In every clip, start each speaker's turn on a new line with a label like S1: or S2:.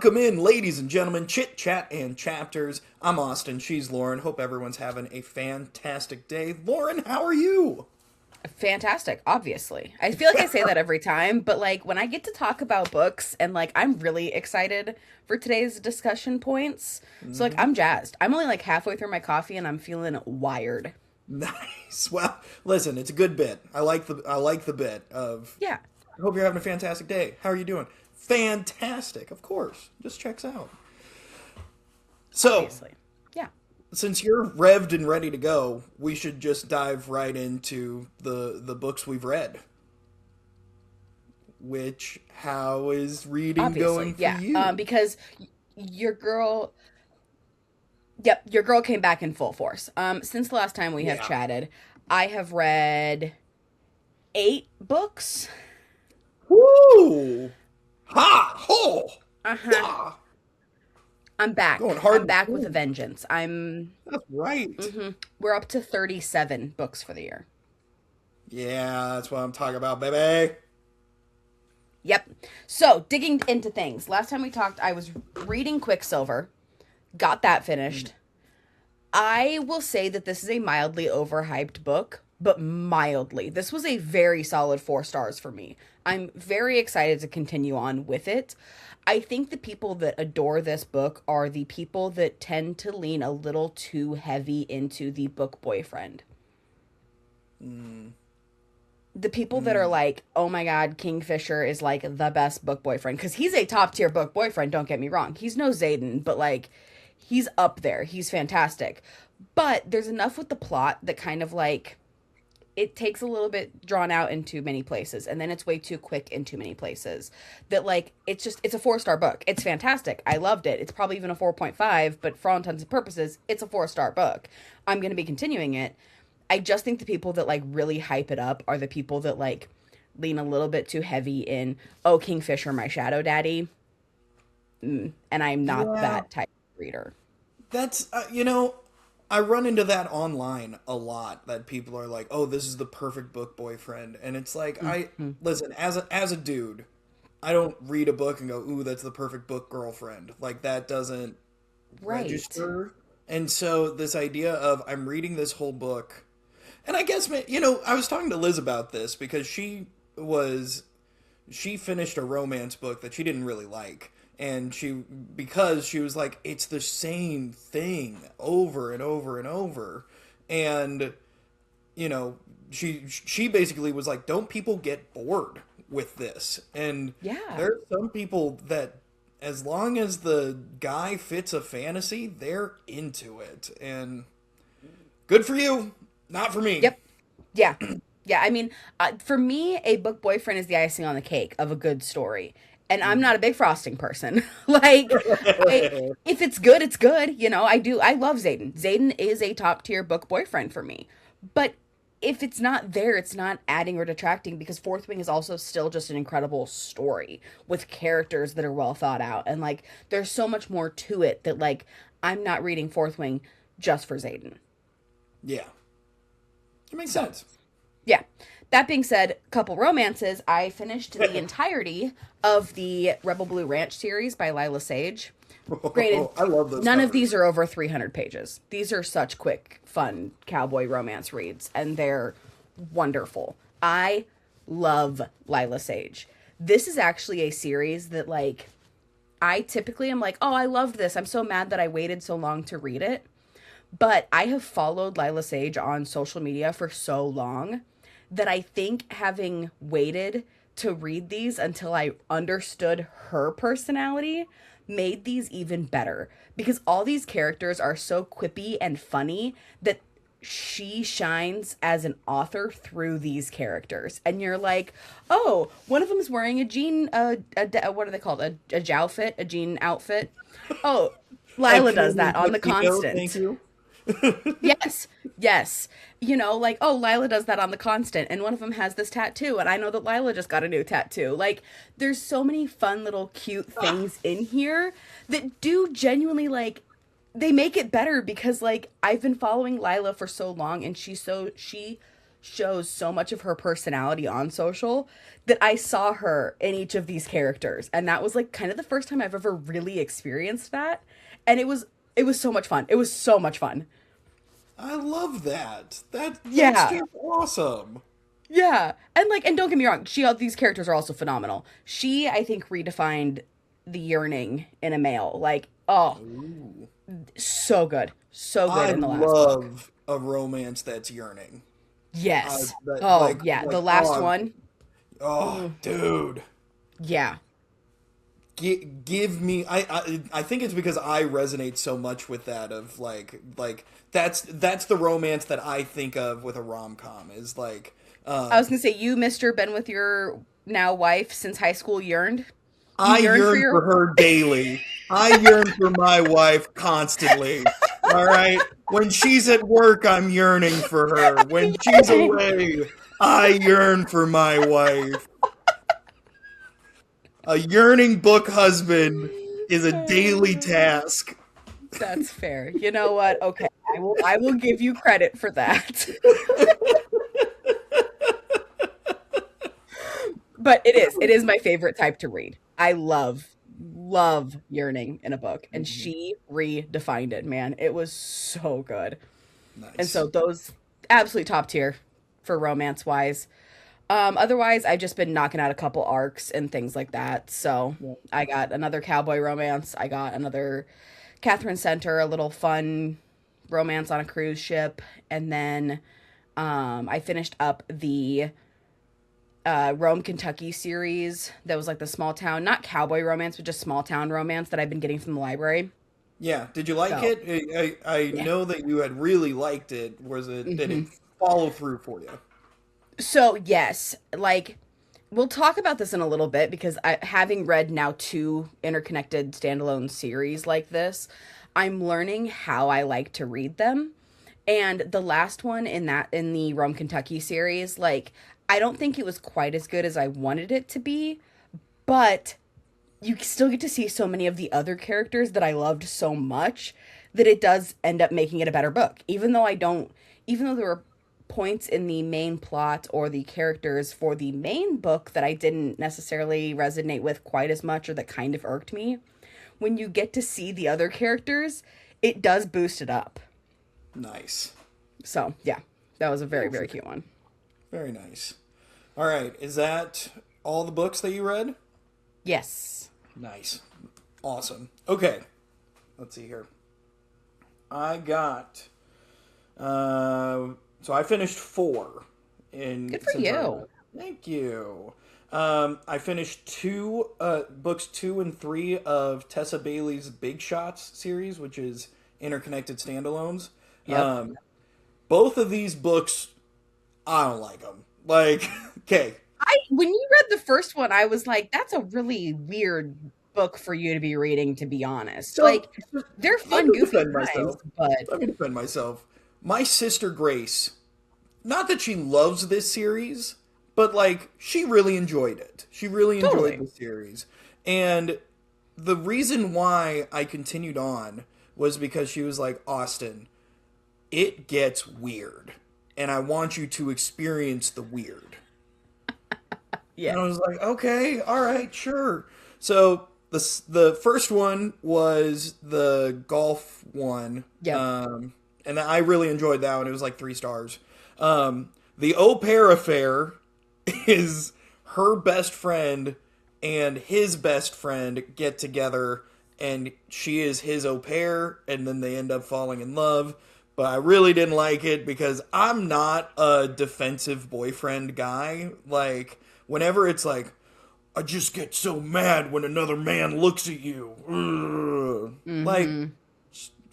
S1: Welcome in, ladies and gentlemen, Chit Chat and Chapters. I'm Austin, she's Lauren. Hope everyone's having a fantastic day. Lauren, how are you?
S2: Fantastic, obviously. I feel like I say that every time, but like when I get to talk about books and like I'm really excited for today's discussion points. So like
S1: Hmm.
S2: I'm jazzed. I'm only like halfway through my coffee and I'm feeling wired.
S1: Nice. Well, listen, it's a good bit. I like the bit of
S2: Yeah,
S1: I hope you're having a fantastic day. How are you doing? Fantastic, of course. Just checks out. So,
S2: obviously. Yeah.
S1: since you're revved and ready to go, we should just dive right into the books we've read. Which how is reading going
S2: Obviously.
S1: for
S2: Yeah.
S1: you?
S2: Because your girl yep, your girl came back in full force. Since the last time we have
S1: Yeah.
S2: chatted, I have read 8 books.
S1: Woo! Ha! Ho!
S2: Uh-huh.
S1: Ha!
S2: I'm back.
S1: Going hard
S2: I'm
S1: and
S2: back with a
S1: full.
S2: vengeance. I'm
S1: That's right.
S2: We're up to 37 books for the year.
S1: Yeah, that's what I'm talking about, baby.
S2: Yep. So, digging into things. Last time we talked, I was reading Quicksilver, got that finished. I will say that this is a mildly overhyped book, but mildly. This was a very solid 4 stars for me. I'm very excited to continue on with it. I think the people that adore this book are the people that tend to lean a little too heavy into the book boyfriend.
S1: Mm,
S2: The people that are
S1: mm,
S2: like, oh my God, Kingfisher is like the best book boyfriend. Because he's a top tier book boyfriend, don't get me wrong. He's no Zayden, but like, he's up there. He's fantastic. But there's enough with the plot that kind of like, it takes a little bit drawn out in too many places. And then it's way too quick in too many places. That like, it's a 4 star book. It's fantastic. I loved it. It's probably even a 4.5, but for all intents and purposes, it's a 4 star book. I'm going to be continuing it. I just think the people that like really hype it up are the people that like lean a little bit too heavy in, oh, Kingfisher, my shadow daddy. And I'm not
S1: yeah,
S2: that type of reader.
S1: that's I run into that online a lot. That people are like, "Oh, this is the perfect book boyfriend," and it's like, I
S2: Mhm.
S1: listen as a dude, I don't read a book and go, "Ooh, that's the perfect book girlfriend." Like that doesn't
S2: Right.
S1: register. And so this idea of I'm reading this whole book, and I guess I was talking to Liz about this because was she finished a romance book that she didn't really like, and she was like it's the same thing over and over and over, and you know she basically was like, don't people get bored with this? And
S2: Yeah.
S1: there are some people that as long as the guy fits a fantasy, they're into it, and good for you, not for me.
S2: Yep. Yeah. Yeah. I mean, for me, a book boyfriend is the icing on the cake of a good story. And I'm
S1: Mhm.
S2: not a big frosting person. Like, I, if it's good, it's good. I love Zayden. Zayden is a top tier book boyfriend for me. But if it's not there, it's not adding or detracting because Fourth Wing is also still just an incredible story with characters that are well thought out. And like, there's so much more to it that, like, I'm not reading Fourth Wing just for Zayden.
S1: Yeah, it makes
S2: So,
S1: sense.
S2: yeah. That being said, couple romances. I finished the entirety of the Rebel Blue Ranch series by Lila Sage. Granted,
S1: I love those
S2: none of
S1: covers.
S2: these are over 300 pages. These are such quick, fun cowboy romance reads, and they're wonderful. I love Lila Sage. This is actually a series that, like, I typically am like, oh, I loved this. I'm so mad that I waited so long to read it. But I have followed Lila Sage on social media for so long that I think having waited to read these until I understood her personality made these even better because all these characters are so quippy and funny that she shines as an author through these characters and you're like, oh, one of them is wearing a jean what are they called, a joutfit, a jean outfit. Oh,
S1: A
S2: Lila does
S1: Canadian
S2: that on the
S1: tuxedo, thank
S2: Constant.
S1: you.
S2: Yes, yes. Like, oh, Lila does that on the Constant, and one of them has this tattoo, and I know that Lila just got a new tattoo. Like, there's so many fun little cute things in here that do genuinely, like, they make it better because, like, I've been following Lila for so long, and she shows so much of her personality on social that I saw her in each of these characters. And that was like kind of the first time I've ever really experienced that. And it was so much fun. It was so much fun.
S1: I love that. That's
S2: Yeah.
S1: just awesome.
S2: Yeah. And like, and don't get me wrong, these characters are also phenomenal. She, I think, redefined the yearning in a male. Like, oh,
S1: Ooh.
S2: so good. So good
S1: I
S2: in the last book.
S1: love a romance that's yearning.
S2: Yes.
S1: That
S2: Oh, yeah.
S1: like
S2: The last one.
S1: oh, dude.
S2: Yeah.
S1: Give me I think it's because I resonate so much with that of like that's the romance that I think of with a rom-com is like
S2: I was gonna say, you, Mister, been with your now wife since high school, yearned. You
S1: I
S2: yearned for
S1: yearn
S2: your.
S1: for her daily. I yearn for my wife constantly. All right. When she's at work, I'm yearning for her. When she's away, I yearn for my wife. A yearning book husband is a daily task.
S2: That's fair. You know what? Okay, I will give you credit for that. But it is my favorite type to read. I love yearning in a book, and she redefined it, man. It was so good. And
S1: Nice.
S2: so those absolutely top tier for romance wise. Otherwise, I've just been knocking out a couple arcs and things like that. So
S1: Yeah.
S2: I got another cowboy romance. I got another Catherine Center, a little fun romance on a cruise ship, and then I finished up the Rome, Kentucky series that was like the small town, not cowboy romance, but just small town romance that I've been getting from the library.
S1: Yeah. Did you like
S2: So
S1: it? I
S2: yeah.
S1: know that you had really liked it. Did it
S2: hmm
S1: follow through for you?
S2: So yes, like we'll talk about this in a little bit because having read now two interconnected standalone series like this, I'm learning how I like to read them. And the last one in the Rome, Kentucky series, like I don't think it was quite as good as I wanted it to be, but you still get to see so many of the other characters that I loved so much that it does end up making it a better book. Even though there were points in the main plot or the characters for the main book that I didn't necessarily resonate with quite as much or that kind of irked me, when you get to see the other characters, it does boost it up.
S1: Nice.
S2: So, yeah, that was a very, very cute one.
S1: Very nice. All right. Is that all the books that you read?
S2: Yes.
S1: Nice. Awesome. Okay. Let's see here. I got so I finished four in
S2: Good for
S1: since our
S2: you.
S1: thank you. I finished two books 2 and 3 of Tessa Bailey's Big Shots series, which is interconnected standalones.
S2: Yep.
S1: Both of these books, I don't like them. Like, okay,
S2: When you read the first one, I was like, that's a really weird book for you to be reading, to be honest.
S1: so
S2: Like, they're
S1: let
S2: fun,
S1: me
S2: goofy
S1: defend
S2: times,
S1: myself.
S2: but
S1: Let me defend myself. My sister Grace, not that she loves this series, but like she really enjoyed it. She really enjoyed
S2: totally.
S1: the series. And the reason why I continued on was because she was like, Austin, it gets weird. And I want you to experience the weird. And
S2: Yeah.
S1: I was like, okay, all right, sure. So the first one was the golf one,
S2: Yep.
S1: and I really enjoyed that one. It was like 3 stars. The au pair affair is her best friend and his best friend get together, and she is his au pair, and then they end up falling in love. But I really didn't like it because I'm not a defensive boyfriend guy. Like, whenever it's like, I just get so mad when another man looks at you. Ugh. Like,
S2: Mm-hmm.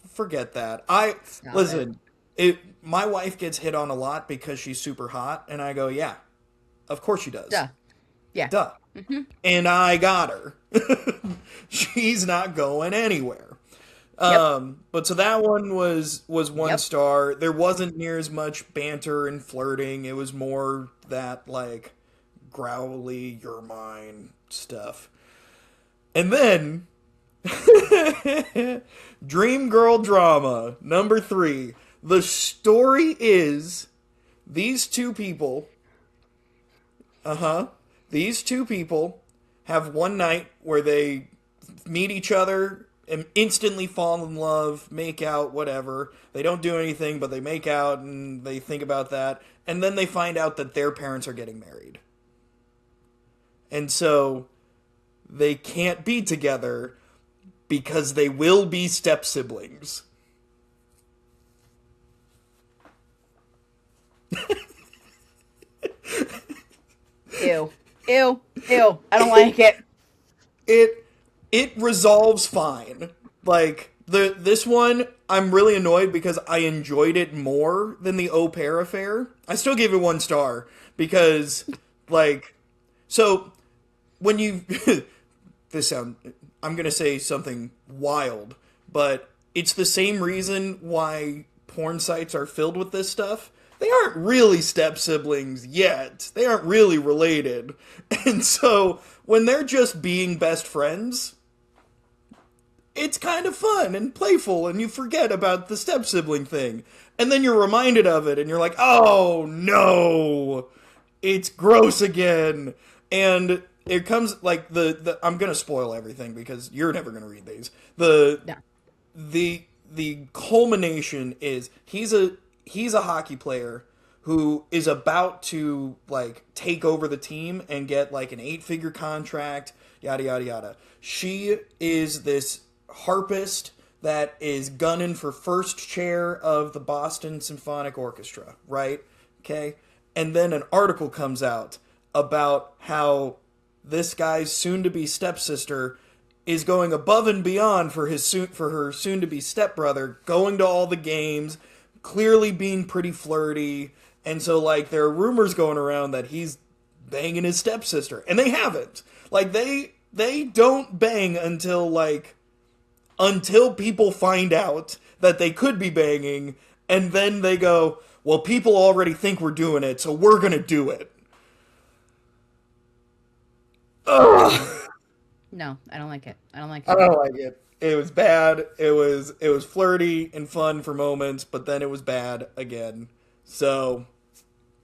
S1: forget that. I
S2: Stop it.
S1: listen. It my wife gets hit on a lot because she's super hot, and I go, yeah, of course she does.
S2: Duh. Yeah.
S1: Duh. And I got her. She's not going anywhere.
S2: Yep.
S1: But so that one was one
S2: Yep.
S1: star. There wasn't near as much banter and flirting. It was more that like growly, you're mine stuff. And then Dream Girl Drama number 3. The story is these two people, these two people have one night where they meet each other and instantly fall in love, make out, whatever. They don't do anything, but they make out and they think about that. And then they find out that their parents are getting married. And so they can't be together because they will be step siblings.
S2: Ew. Ew. Ew. I don't like it.
S1: It resolves fine. Like this one, I'm really annoyed because I enjoyed it more than the Au Pair affair. I still give it 1 star because, like, so when you I'm gonna say something wild, but it's the same reason why porn sites are filled with this stuff. They aren't really step siblings yet. They aren't really related. And so when they're just being best friends, it's kind of fun and playful, and you forget about the step sibling thing. And then you're reminded of it, and you're like, oh no, it's gross again. And it comes, like, I'm gonna spoil everything because you're never gonna read these.
S2: No.
S1: The culmination is he's a hockey player who is about to, like, take over the team and get, like, an 8-figure contract, yada yada yada. She is this harpist that is gunning for first chair of the Boston Symphonic Orchestra, right? Okay? And then an article comes out about how this guy's soon-to-be stepsister is going above and beyond for her soon-to-be stepbrother, going to all the games, clearly being pretty flirty, and so, like, there are rumors going around that he's banging his stepsister, and they haven't. Like, they don't bang until people find out that they could be banging, and then they go, well, people already think we're doing it, so we're gonna do it. Ugh.
S2: No, I don't like it. I don't like it.
S1: I don't like it. It was bad. It was flirty and fun for moments, but then it was bad again. So,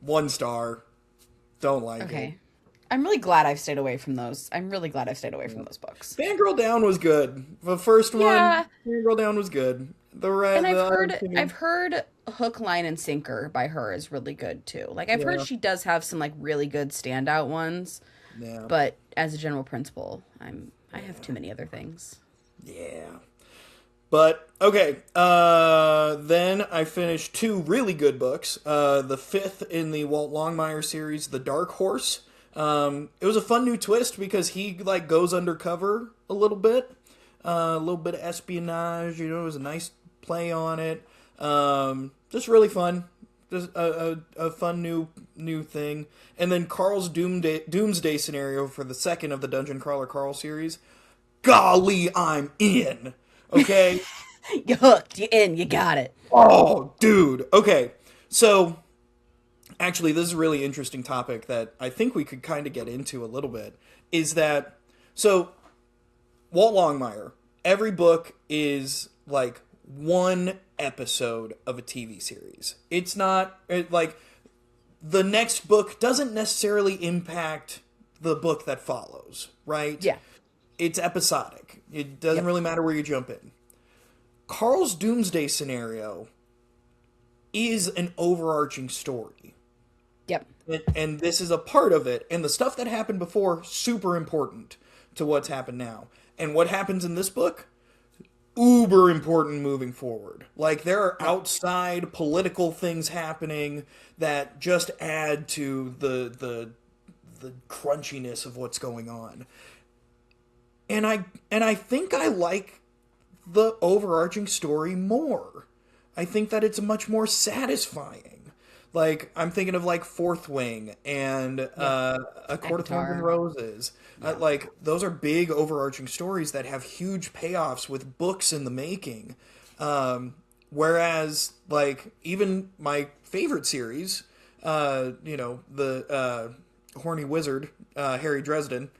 S1: 1 star. Don't like it.
S2: Okay. I'm really glad I've stayed away from those. I'm really glad I've stayed away from those books.
S1: Fangirl Down was good. The first
S2: Yeah.
S1: one, Fangirl Down was good.
S2: And I've heard Hook, Line, and Sinker by her is really good too. Like, I've heard she does have some, like, really good standout ones.
S1: Yeah.
S2: But as a general principle, I have too many other things.
S1: Yeah. But, okay, then I finished 2 really good books. The 5th in the Walt Longmire series, The Dark Horse. It was a fun new twist because he, like, goes undercover a little bit of espionage, you know, it was a nice play on it. Just really fun. Just a fun new thing. And then Carl's Doomsday Scenario for the 2nd of the Dungeon Crawler Carl series. Golly, I'm in. Okay?
S2: You hooked. You in. You got it.
S1: Oh, dude. Okay. So, actually, this is a really interesting topic that I think we could kind of get into a little bit. Is that, so, Walt Longmire, every book is, like, 1 episode of a TV series. It's not, like, the next book doesn't necessarily impact the book that follows, right?
S2: Yeah.
S1: It's episodic. It doesn't really matter where you jump in. Carl's Doomsday Scenario is an overarching story.
S2: Yep.
S1: And this is a part of it. And the stuff that happened before, super important to what's happened now. And what happens in this book, uber important moving forward. Like, there are outside political things happening that just add to the crunchiness of what's going on. And I think I like the overarching story more. I think that it's much more satisfying. Like, I'm thinking of, like, Fourth Wing and A Court of Thorns and Roses. Like, those are big overarching stories that have huge payoffs with books in the making. Whereas, like, even my favorite series, the Horny Wizard, Harry Dresden.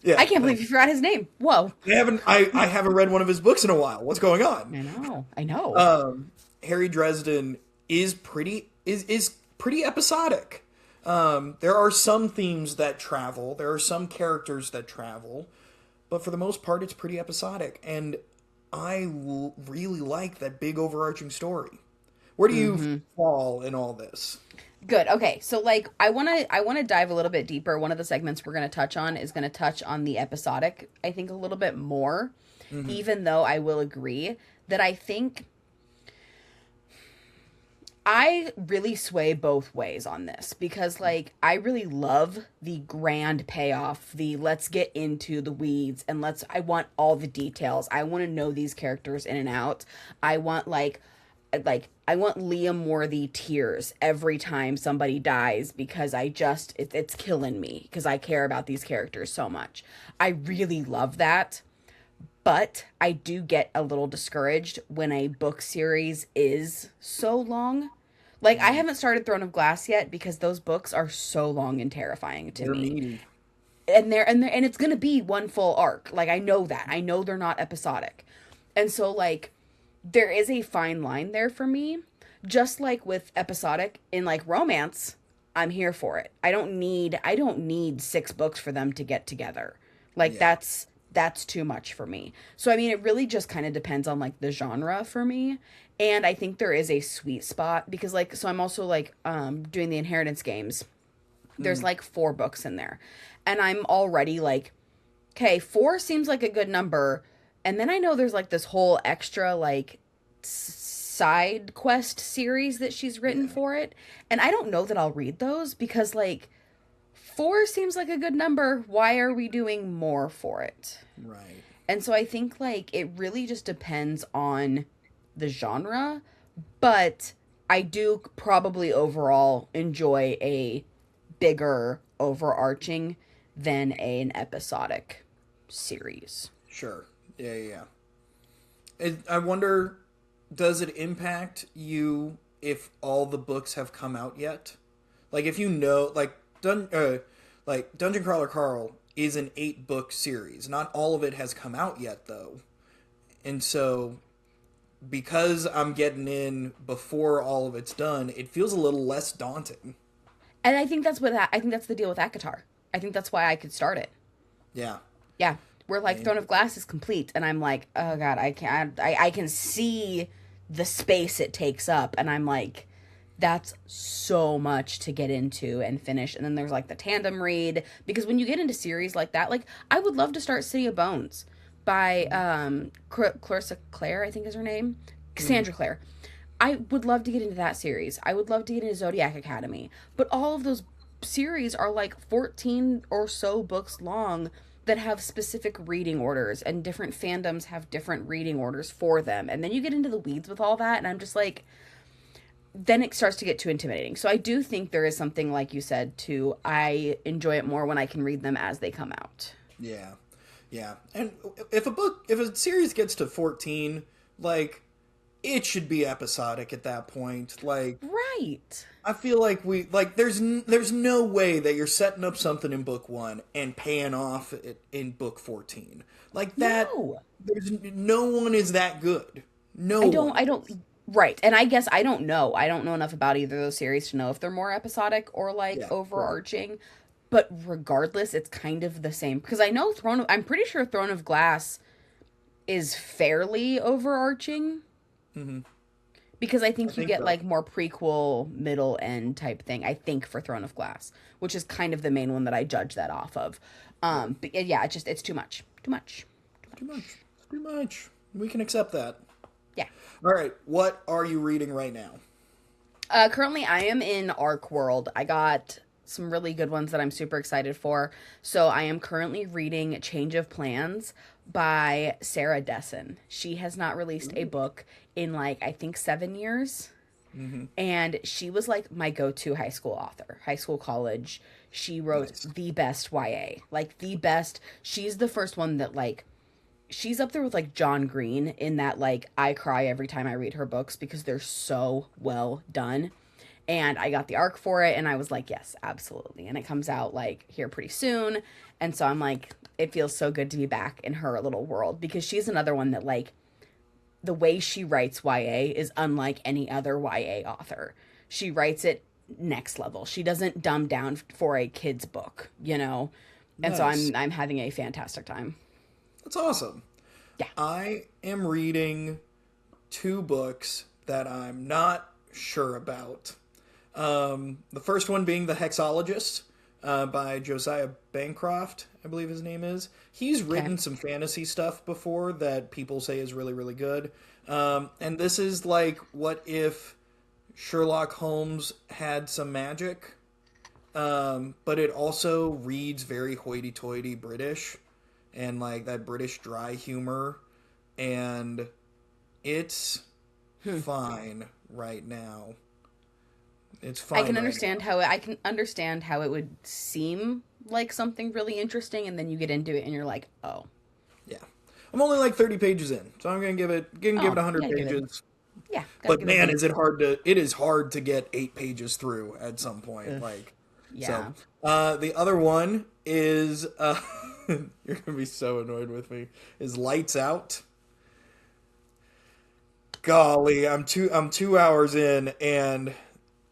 S1: Yeah,
S2: I can't believe you forgot his name. Whoa.
S1: I haven't read one of his books in a while. What's going on?
S2: I know.
S1: Harry Dresden is is pretty episodic. There are some themes that travel, there are some characters that travel, but for the most part, it's pretty episodic. And really like that big overarching story. Where do you fall in all this?
S2: Good. Okay. So like I want to dive a little bit deeper. One of the segments we're going to touch on is going to touch on the episodic, I think a little bit more, even though I will agree that I think I really sway both ways on this because like I really love the grand payoff, the let's get into the weeds and I want all the details. I want to know these characters in and out. I want I want Liam Worthy tears every time somebody dies because it's killing me because I care about these characters so much. I really love that. But I do get a little discouraged when a book series is so long. Like, I haven't started Throne of Glass yet because those books are so long and terrifying to
S1: They're
S2: me.
S1: meaty.
S2: And it's going to be one full arc. Like, I know that. I know they're not episodic. And so, like, there is a fine line there for me. Just like with episodic in, like, romance, I'm here for it. I don't need 6 books for them to get together. Like,
S1: Yeah.
S2: that's too much for me. So I mean it really just kind of depends on like the genre for me. And I think there is a sweet spot because like so I'm also like doing the Inheritance games. There's like 4 books in there. And I'm already like, okay, 4 seems like a good number. And then I know there's like this whole extra like side quest series that she's written for it. And I don't know that I'll read those because like 4 seems like a good number. Why are we doing more for it?
S1: Right.
S2: And so I think like it really just depends on the genre, but I do probably overall enjoy a bigger overarching than an episodic series.
S1: Sure. Yeah, yeah, yeah. I wonder, does it impact you if all the books have come out yet? Like, if you know, like Dungeon Crawler Carl is an 8-book series. Not all of it has come out yet, though. And so, because I'm getting in before all of it's done, it feels a little less daunting.
S2: And I think that's the deal with ACOTAR. I think that's why I could start it.
S1: Yeah.
S2: Yeah, where like Throne of Glass is complete, and I'm like, oh god, I can see the space it takes up, and I'm like, that's so much to get into and finish. And then there's like the tandem read because when you get into series like that, like I would love to start City of Bones by Clarissa Clare, I think is her name, Cassandra Clare. I would love to get into that series. I would love to get into Zodiac Academy, but all of those series are like 14 or so books long that have specific reading orders, and different fandoms have different reading orders for them. And then you get into the weeds with all that, and I'm just like, then it starts to get too intimidating. So I do think there is something, like you said, to I enjoy it more when I can read them as they come out.
S1: Yeah. Yeah. And if a series gets to 14, like, it should be episodic at that point. Like,
S2: Right.
S1: I feel like there's no way that you're setting up something in book 1 and paying off it in book 14. Like that,
S2: No.
S1: there's no one is that good. No one.
S2: I don't right. And I guess I don't know. I don't know enough about either of those series to know if they're more episodic or like
S1: Yeah,
S2: overarching. But regardless, it's kind of the same because I know I'm pretty sure Throne of Glass is fairly overarching. Because I think you
S1: think
S2: get
S1: so.
S2: like more prequel, middle end type thing. I think for Throne of Glass, which is kind of the main one that I judge that off of. But yeah, it's too much, too much.
S1: Too much. Too much. We can accept that.
S2: Yeah.
S1: All right. What are you reading right now?
S2: Currently, I am in Arc World. I got some really good ones that I'm super excited for. So I am currently reading Change of Plans by Sarah Dessen. She has not released a book in like, I think 7 years. And she was like my go-to high school author, high school, college. She wrote the best YA, like the best. She's the first one that like, she's up there with like John Green in that like I cry every time I read her books because they're so well done. And I got the arc for it and I was like, yes, absolutely. And it comes out like here pretty soon. And so I'm like, it feels so good to be back in her little world because she's another one that like the way she writes YA is unlike any other YA author. she writes it next level. She doesn't dumb down for a kid's book, you know? And so
S1: Nice.
S2: I'm having a fantastic time.
S1: That's awesome.
S2: Yeah.
S1: I am reading two books that I'm not sure about. The first one being The Hexologist by Josiah Bancroft, I believe his name is. He's written some fantasy stuff before that people say is really, really good. And this is like, what if Sherlock Holmes had some magic? But it also reads very hoity-toity British and like that British dry humor. And it's fine right now. It's fine.
S2: I can
S1: right
S2: understand how I can understand how it would seem like something really interesting, and then you get into it and you're like, oh,
S1: Yeah. I'm only like 30 pages in, so I'm gonna give it
S2: Oh,
S1: 100
S2: yeah, give it-
S1: pages.
S2: yeah. Gotta
S1: But
S2: give it
S1: man,
S2: a-
S1: it is hard to get 8 pages through at some point. Like,
S2: yeah.
S1: so the other one is you're gonna be so annoyed with me. Is Lights Out. Golly, I'm 2 hours in and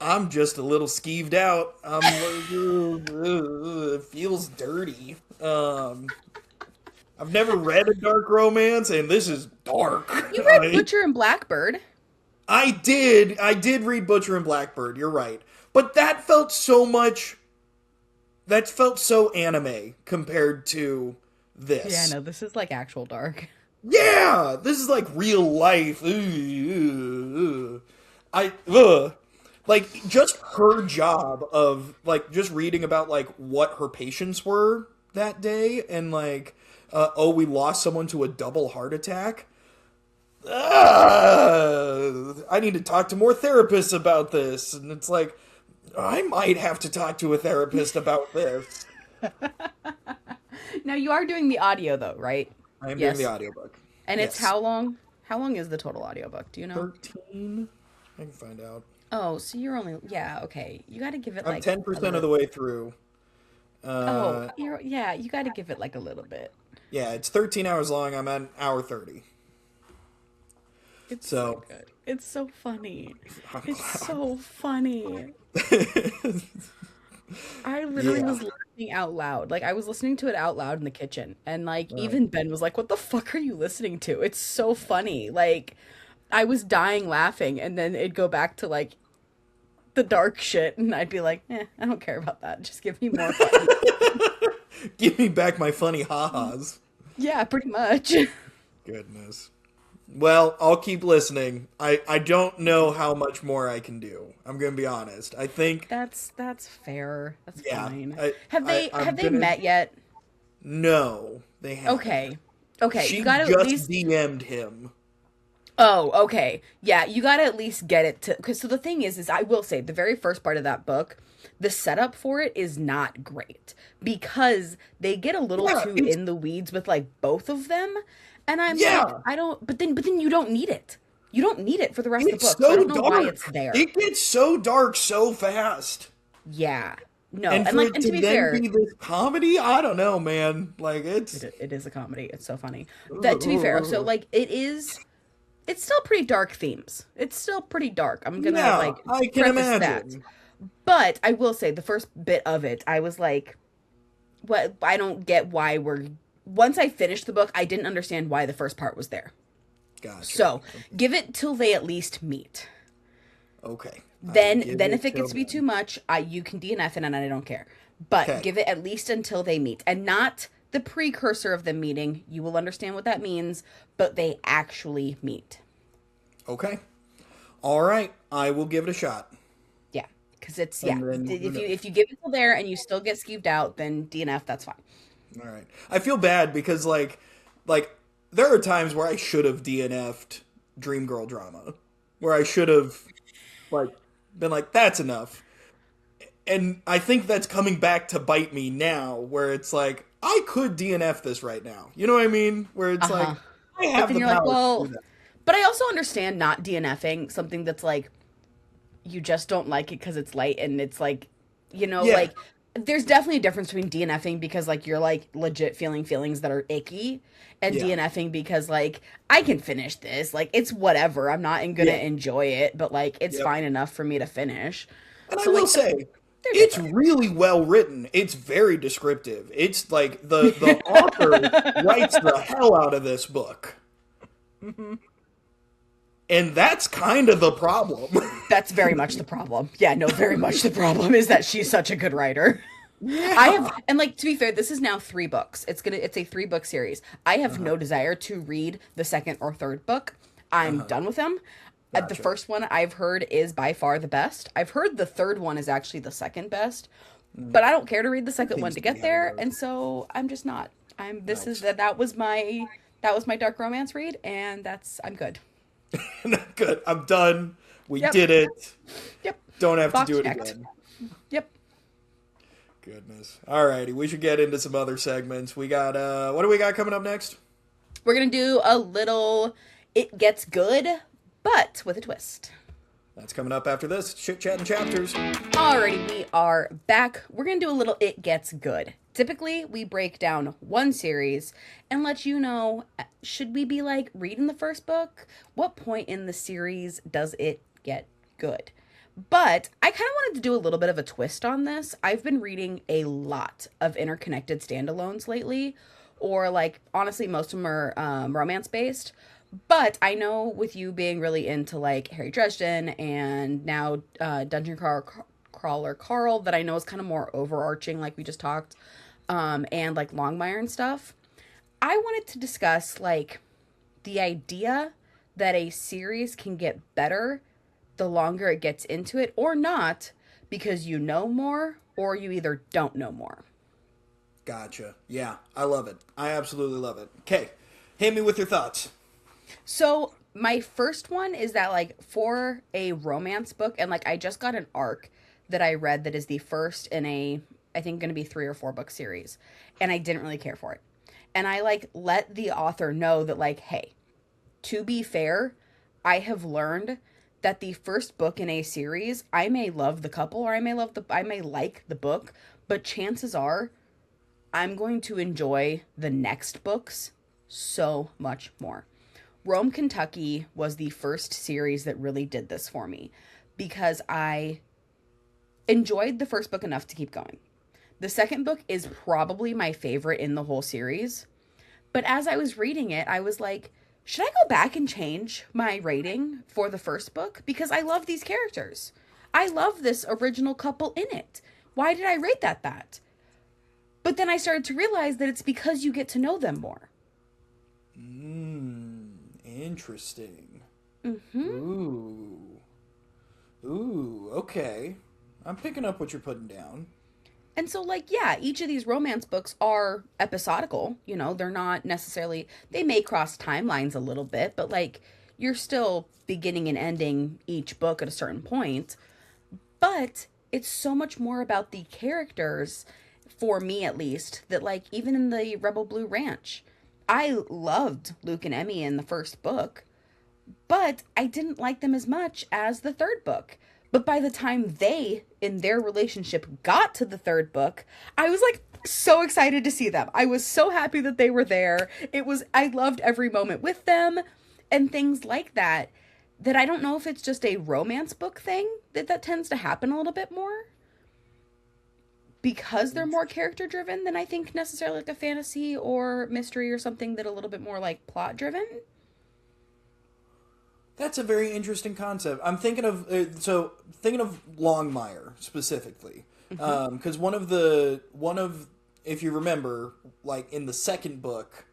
S1: I'm just a little skeeved out. I'm like, it feels dirty. I've never read a dark romance, and this is dark.
S2: You read Butcher and Blackbird.
S1: I did read Butcher and Blackbird. You're right, but that felt so much. That felt so anime compared to this.
S2: Yeah, no, this is like actual dark.
S1: Yeah, this is like real life. Like just her job of like just reading about like what her patients were that day and like oh, we lost someone to a double heart attack. I need to talk to more therapists about this, and it's like I might have to talk to a therapist about this.
S2: Now you are doing the audio though, right?
S1: I am
S2: Yes.
S1: doing the audiobook.
S2: And it's
S1: Yes.
S2: how long? How long is the total audiobook? Do you know?
S1: 13. I can find out.
S2: Oh, so you're only yeah, okay. You got to give it
S1: I'm
S2: like
S1: 10% of the way through.
S2: Oh, yeah, you got to give it like a little bit.
S1: Yeah, it's 13 hours long. I'm at an hour 30.
S2: It's
S1: So-
S2: so good. It's so funny.
S1: I'm
S2: It's so funny. I literally
S1: Yeah.
S2: was listening out loud. Like I was listening to it out loud in the kitchen, and like even Ben was like, "What the fuck are you listening to?" It's so funny. Like I was dying laughing, and then it'd go back to like the dark shit, and I'd be like, I don't care about that. Just give me more fun."
S1: Give me back my funny ha-has.
S2: Yeah, pretty much.
S1: Goodness. Well, I'll keep listening. I don't know how much more I can do. I'm going to be honest. I think
S2: That's fair. That's
S1: Yeah,
S2: fine.
S1: I'm
S2: Have they
S1: gonna-
S2: met yet?
S1: no, they haven't.
S2: Okay. Okay,
S1: She
S2: you gotta
S1: just
S2: at least
S1: DM'd him.
S2: Oh, okay. Yeah, you gotta at least get it to because so the thing is I will say the very first part of that book, the setup for it is not great because they get a little
S1: Yeah,
S2: too
S1: it's-
S2: in the weeds with like both of them, and I'm
S1: Yeah.
S2: like, I don't. But then you don't need it. You don't need it for the rest of the
S1: It's
S2: book. So I
S1: so
S2: don't know why
S1: dark.
S2: it's there.
S1: It gets so dark so fast.
S2: Yeah. No,
S1: And
S2: and
S1: for
S2: like
S1: it
S2: and
S1: to
S2: to be
S1: then
S2: fair,
S1: be this comedy, I don't know, man. Like it's
S2: it is a comedy. It's so funny. That to be fair, so like it is. It's still pretty dark themes. It's still pretty dark. I'm gonna
S1: yeah,
S2: like
S1: I can
S2: preface
S1: imagine.
S2: that. But I will say the first bit of it, I was like, what I don't get why we're once I finished the book, I didn't understand why the first part was there.
S1: Gotcha.
S2: So give it till they at least meet.
S1: Okay.
S2: Then
S1: I'll give
S2: if it gets to
S1: till
S2: be
S1: then.
S2: too much, you can DNF it and I don't care. But
S1: Okay.
S2: give it at least until they meet. And not the precursor of them meeting. You will understand what that means, but they actually meet.
S1: Okay. All right. I will give it a shot.
S2: Yeah. Because it's
S1: And then,
S2: if you give it till there and you still get skeeved out, then DNF, that's fine.
S1: All right. I feel bad because like there are times where I should have DNF'd Dream Girl drama, where I should have like been like that's enough. And I think that's coming back to bite me now, where it's like I could DNF this right now. You know what I mean? Where it's like I have
S2: then
S1: the
S2: you're
S1: power
S2: like, well,
S1: to do that.
S2: but I also understand not DNFing something that's like you just don't like it because it's light and it's like,
S1: Yeah.
S2: like There's definitely a difference between DNFing because like you're like legit feeling feelings that are icky, and
S1: Yeah.
S2: DNFing because like I can finish this, like it's whatever, I'm not gonna
S1: Yeah.
S2: enjoy it, but like it's
S1: Yep.
S2: fine enough for me to finish.
S1: And I
S2: So
S1: will
S2: like
S1: say,
S2: they're
S1: it's
S2: different.
S1: really well written. It's very descriptive. It's like the author writes the hell out of this book. And that's kind of the problem.
S2: That's very much the problem. Yeah, no, very much the problem is that she's such a good writer. I
S1: Yeah.
S2: have, and like to be fair, this is now 3 books. It's a 3 book series. I have
S1: Uh-huh.
S2: no desire to read the second or third book. I'm
S1: Uh-huh.
S2: done with them. The
S1: Gotcha.
S2: first one I've heard is by far the best. I've heard the third one is actually the second best, but I don't care to read the second one
S1: Seems
S2: to
S1: to be
S2: get
S1: how it
S2: there,
S1: goes.
S2: and so I'm just not. I'm this is
S1: Nice.
S2: that was my dark romance read, and I'm good.
S1: Good. I'm done. We
S2: Yep.
S1: did it.
S2: Yep.
S1: Don't have to
S2: Box
S1: do it
S2: checked.
S1: again.
S2: Yep.
S1: Goodness. Alrighty, we should get into some other segments. We got what do we got coming up next?
S2: We're gonna do a little It Gets Good, but with a twist.
S1: That's coming up after this. Chit Chat and Chapters.
S2: Alrighty, we are back. We're gonna do a little It Gets Good. Typically, we break down one series and let you know, should we be like reading the first book? What point in the series does it get good? But I kind of wanted to do a little bit of a twist on this. I've been reading a lot of interconnected standalones lately, or like honestly, most of them are romance based. But I know with you being really into like Harry Dresden and now Crawler Carl, that I know is kind of more overarching, like we just talked, and like Longmire and stuff. I wanted to discuss like the idea that a series can get better the longer it gets into it or not because you know more or you either don't know more.
S1: Gotcha. Yeah, I love it. I absolutely love it. Okay, hit me with your thoughts.
S2: So, my first one is that like for a romance book and like I just got an arc that I read that is the first in a I think going to be 3 or 4 book series and I didn't really care for it. And I like let the author know that like hey, to be fair, I have learned that the first book in a series, I may love the couple or I may like the book, but chances are I'm going to enjoy the next books so much more. Rome, Kentucky was the first series that really did this for me because I enjoyed the first book enough to keep going. The second book is probably my favorite in the whole series. But as I was reading it, I was like, should I go back and change my rating for the first book? Because I love these characters. I love this original couple in it. Why did I rate that? But then I started to realize that it's because you get to know them more.
S1: Interesting.
S2: Mm-hmm.
S1: Ooh. Ooh, okay. I'm picking up what you're putting down.
S2: And so, like, yeah, each of these romance books are episodical. You know, they're not necessarily, they may cross timelines a little bit, but like, you're still beginning and ending each book at a certain point. But it's so much more about the characters, for me at least, that like, even in the Rebel Blue Ranch, I loved Luke and Emmy in the first book, but I didn't like them as much as the third book. But by the time they, in their relationship, got to the third book, I was like so excited to see them. I was so happy that they were there. I loved every moment with them and things like that. That I don't know if it's just a romance book thing that tends to happen a little bit more because they're more character driven than I think necessarily like a fantasy or mystery or something that a little bit more like plot driven.
S1: That's a very interesting concept. I'm thinking of thinking of Longmire specifically, because if you remember, like in the second book,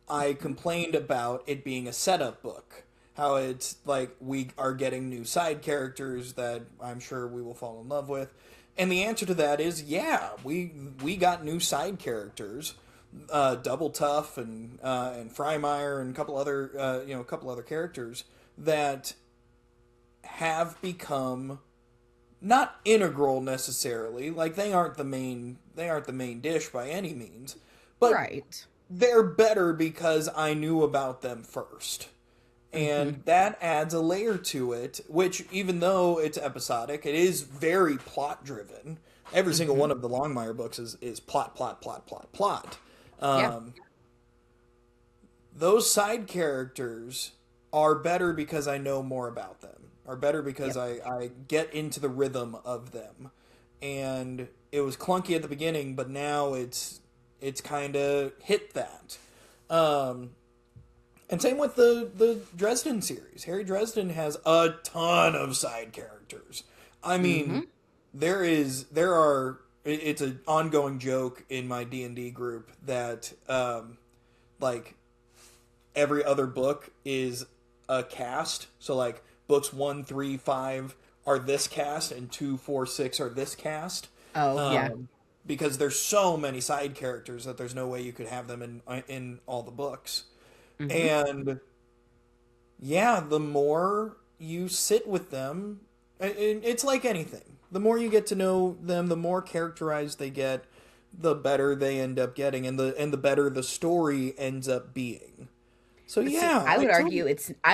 S1: I complained about it being a setup book. How it's like we are getting new side characters that I'm sure we will fall in love with, and the answer to that is yeah, we got new side characters, Double Tough and Frymire and a couple other characters that have become not integral necessarily, like they aren't the main dish by any means, but
S2: Right.
S1: they're better because I knew about them first. And that adds a layer to it, which even though it's episodic, it is very plot driven. every single one of the Longmire books is plot, plot, plot, plot, plot.
S2: Yeah.
S1: Um, those side characters are better because I know more about them, are better because
S2: Yep.
S1: I get into the rhythm of them. And it was clunky at the beginning, but now it's kind of hit that. Um, and same with the Dresden series. Harry Dresden has a ton of side characters. I
S2: Mm-hmm.
S1: mean, there are it's an ongoing joke in my D&D group that like every other book is a cast. So like books 1, 3, 5 are this cast, and 2, 4, 6 are this cast.
S2: Oh, yeah.
S1: Because there's so many side characters that there's no way you could have them in all the books.
S2: Mm-hmm.
S1: And yeah, the more you sit with them, it's like anything. The more you get to know them, the more characterized they get, the better they end up getting, and the better the story ends up being. So
S2: But see,
S1: yeah, like
S2: I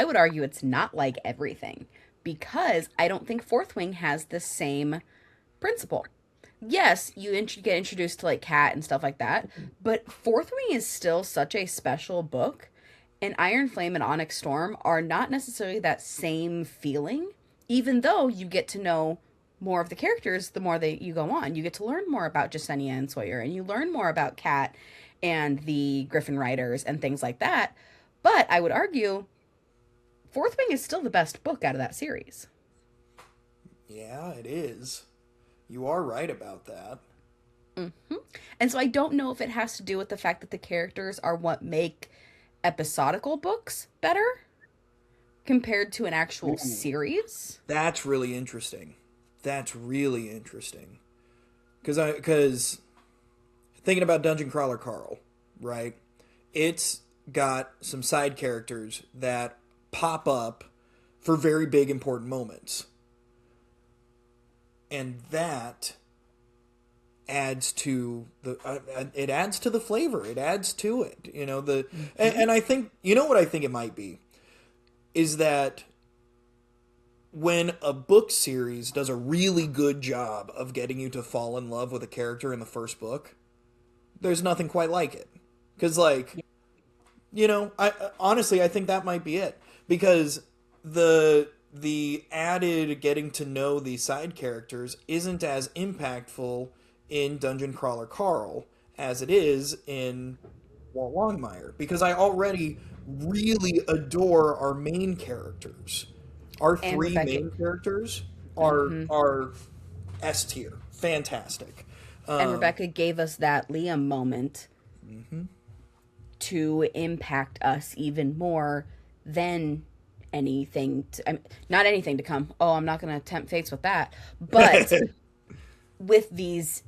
S2: would argue it's not like everything because I don't think Fourth Wing has the same principle. Yes, get introduced to like Cat and stuff like that, but Fourth Wing is still such a special book, and Iron Flame and Onyx Storm are not necessarily that same feeling, even though you get to know more of the characters the more that you go on. You get to learn more about Jasenia and Sawyer, and you learn more about Cat and the Griffin Riders and things like that. But I would argue Fourth Wing is still the best book out of that series.
S1: yeah, it is. You are right about that.
S2: And so I don't know if it has to do with the fact that the characters are what make episodical books better compared to an actual series.
S1: That's really interesting. That's really interesting. Because thinking about Dungeon Crawler Carl, right? It's got some side characters that pop up for very big important moments. And that adds to it adds to the flavor. It adds to it. And I think what I think it might be is that when a book series does a really good job of getting you to fall in love with a character in the first book, there's nothing quite like it. Because, like, I honestly, I think that might be it. Because the added getting to know these side characters isn't as impactful in Dungeon Crawler Carl as it is in Walt Longmire. Because I already really adore our main characters. Our
S2: And
S1: three
S2: Rebecca.
S1: main characters are S tier, fantastic.
S2: And Rebecca gave us that Liam moment to impact us even more than not anything to come. Oh, I'm not going to tempt fates with that. But with these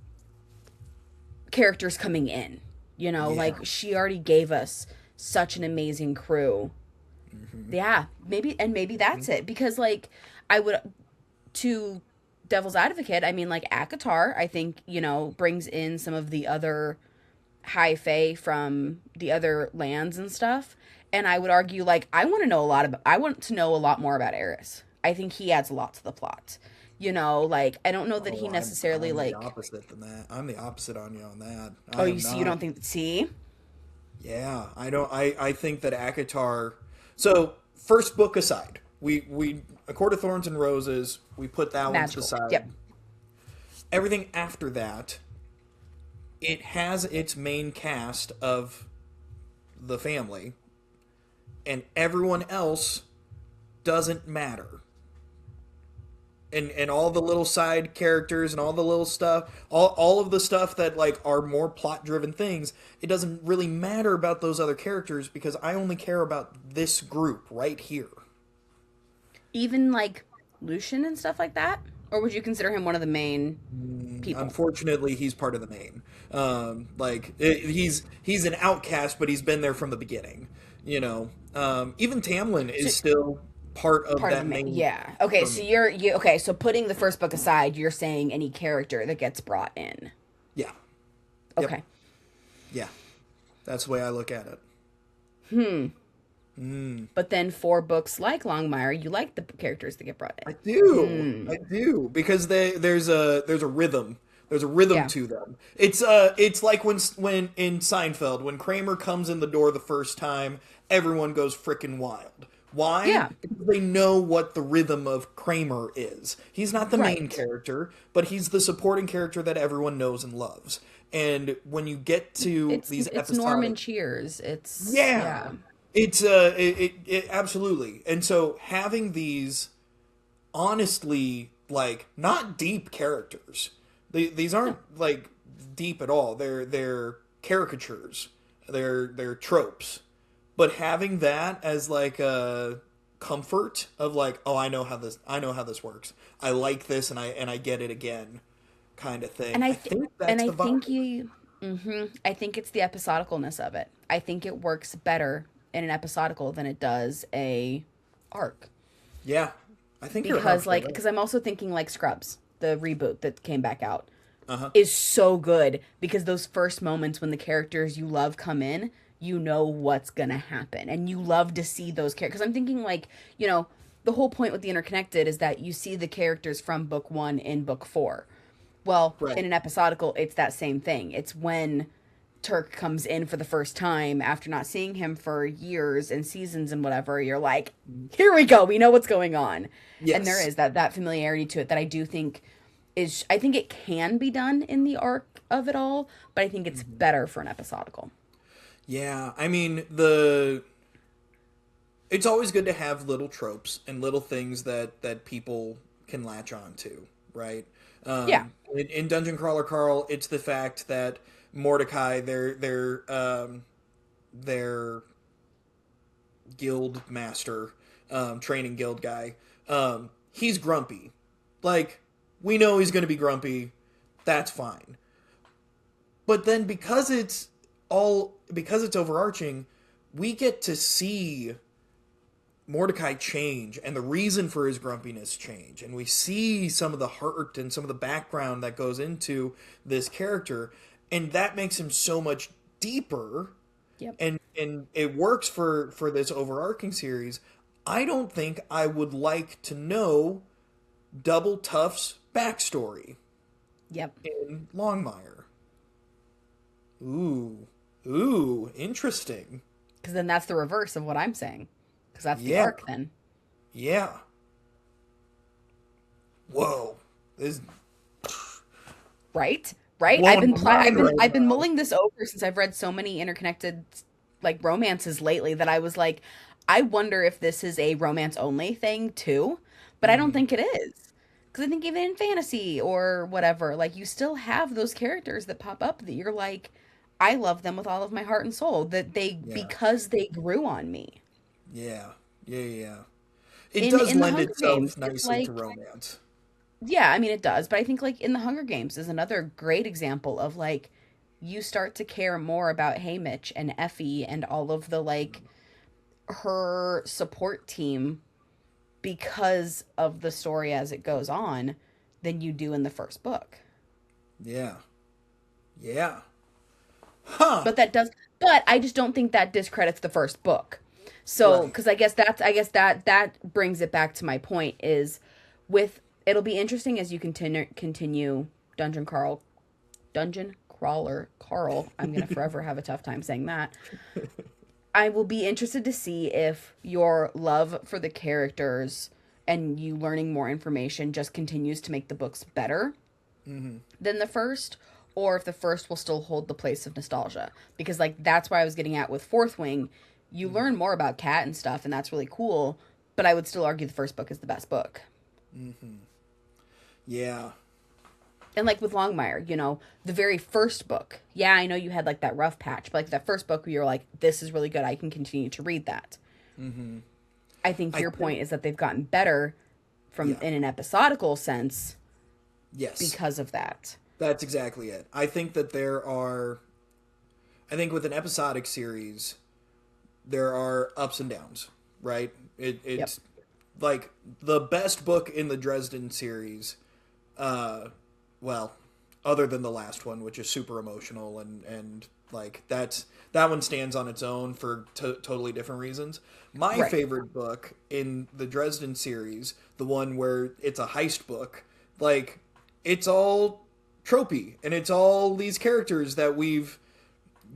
S2: characters coming in, like she already gave us such an amazing crew. Yeah, maybe that's it, because like I would, to devil's advocate, I mean, like ACOTAR, I think, brings in some of the other high fae from the other lands and stuff. And I would argue, like, I want to know a lot more about Eris. I think he adds a lot to the plot. Like, I don't know that he necessarily
S1: I'm
S2: like.
S1: the opposite than that. I'm the opposite on you on that.
S2: Oh, you don't think? See,
S1: Yeah, I don't. I think that ACOTAR. So first book aside, we A Court of Thorns and Roses. We put that one to
S2: magical.
S1: the side.
S2: Yep.
S1: Everything after that, it has its main cast of the family, and everyone else doesn't matter. And all the little side characters and all the little stuff, all of the stuff that like are more plot driven things, it doesn't really matter about those other characters because I only care about this group right here.
S2: Even like Lucian and stuff like that, or would you consider him one of the main people?
S1: Unfortunately, he's part of the main. He's an outcast, but he's been there from the beginning. Even Tamlin is still part of that main.
S2: Yeah. Okay. So okay. So putting the first book aside, you're saying any character that gets brought in.
S1: Yeah.
S2: Okay.
S1: Yeah. That's the way I look at it.
S2: But then for books like Longmire, you like the characters that get brought in.
S1: I do. I do because there's a rhythm. There's a rhythm
S2: Yeah.
S1: to them. It's like when in Seinfeld, when Kramer comes in the door the first time, everyone goes frickin' wild. Why?
S2: Yeah.
S1: Because they know what the rhythm of Kramer is. He's not the main
S2: Right.
S1: character, but he's the supporting character that everyone knows and loves. And when you get to these
S2: It's Norman
S1: episodic,
S2: Cheers. It's
S1: yeah,
S2: yeah.
S1: it's it absolutely. And so having these honestly like not deep characters. These aren't like deep at all. They're caricatures. They're tropes. But having that as like a comfort of like, oh, I know how this works. I like this and I get it again kind of thing. I think
S2: And
S1: that's
S2: I
S1: the
S2: think
S1: vibe.
S2: you I think it's the episodicalness of it. I think it works better in an episodical than it does a arc.
S1: Yeah. I think you're
S2: Because
S1: 100%
S2: like
S1: right.
S2: because I'm also thinking like Scrubs, the reboot that came back out,
S1: Uh-huh.
S2: is so good because those first moments when the characters you love come in, you know what's gonna happen, and you love to see those characters. Because I'm thinking like, the whole point with the Interconnected is that you see the characters from book one in book four. Well,
S1: Right.
S2: in an episodical, it's that same thing. It's when Turk comes in for the first time after not seeing him for years and seasons and whatever. You're like, here we go. We know what's going on, and there
S1: Yes.
S2: is that familiarity to it that I do think is. I think it can be done in the arc of it all, but I think it's better for an episodical.
S1: Yeah. I mean, the it's always good to have little tropes and little things that people can latch on to, right?
S2: Yeah.
S1: In Dungeon Crawler Carl, it's the fact that Mordecai, their guild master, training guild guy, he's grumpy. Like we know he's going to be grumpy. That's fine. But then because it's overarching, we get to see Mordecai change and the reason for his grumpiness change. And we see some of the hurt and some of the background that goes into this character. And that makes him so much deeper.
S2: Yep.
S1: And it works for this overarching series. I don't think I would like to know Double Tough's backstory
S2: Yep.
S1: in Longmire. Ooh, interesting.
S2: Because then that's the reverse of what I'm saying. Because that's the
S1: Yeah.
S2: arc then.
S1: Yeah. Whoa. This
S2: Right? Right?
S1: blowing my mind right
S2: I've been
S1: now.
S2: mulling this over since I've read so many interconnected like romances lately that I was like, I wonder if this is a romance only thing too. But I don't think it is. Because I think even in fantasy or whatever, like you still have those characters that pop up that you're like, I love them with all of my heart and soul. That they
S1: Yeah.
S2: because they grew on me.
S1: Yeah. Yeah. It
S2: In
S1: does
S2: the
S1: lend
S2: Hunger
S1: itself
S2: Games, it's
S1: nicely to
S2: like
S1: romance.
S2: yeah, I mean it does, but I think like in the Hunger Games is another great example of like you start to care more about Haymitch and Effie and all of the like her support team because of the story as it goes on than you do in the first book.
S1: Yeah. Yeah. Huh.
S2: But that does but I just don't think that discredits the first book. So,
S1: Right.
S2: cuz I guess that brings it back to my point is with it'll be interesting as you continue Dungeon Crawler Carl. I'm going to forever have a tough time saying that. I will be interested to see if your love for the characters and you learning more information just continues to make the books better than the first, or if the first will still hold the place of nostalgia. Because, like, that's why I was getting at with Fourth Wing. You learn more about Cat and stuff, and that's really cool, but I would still argue the first book is the best book.
S1: Yeah.
S2: And like with Longmire, the very first book, yeah, I know you had like that rough patch, but like that first book where you're like, this is really good, I can continue to read that. I think
S1: I
S2: your
S1: think
S2: point is that they've gotten better from
S1: yeah.
S2: in an episodical sense
S1: Yes.
S2: because of that.
S1: That's exactly it. I think that I think with an episodic series, there are ups and downs, right?
S2: Yep.
S1: It's like the best book in the Dresden series, well, other than the last one, which is super emotional and like that one stands on its own for totally different reasons. My
S2: Right.
S1: favorite book in the Dresden series, the one where it's a heist book, like it's all tropey, and it's all these characters that we've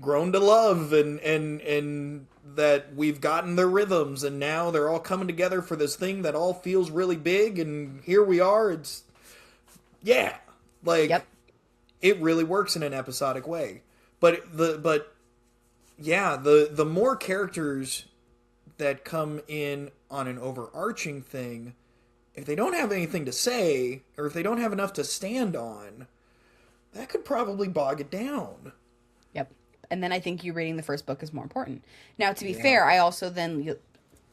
S1: grown to love, and that we've gotten their rhythms, and now they're all coming together for this thing that all feels really big, and here we are. It's like,
S2: Yep.
S1: it really works in an episodic way. But the more characters that come in on an overarching thing, if they don't have anything to say, or if they don't have enough to stand on, that could probably bog it down.
S2: Yep. And then I think you reading the first book is more important. Now, to be fair, I also then,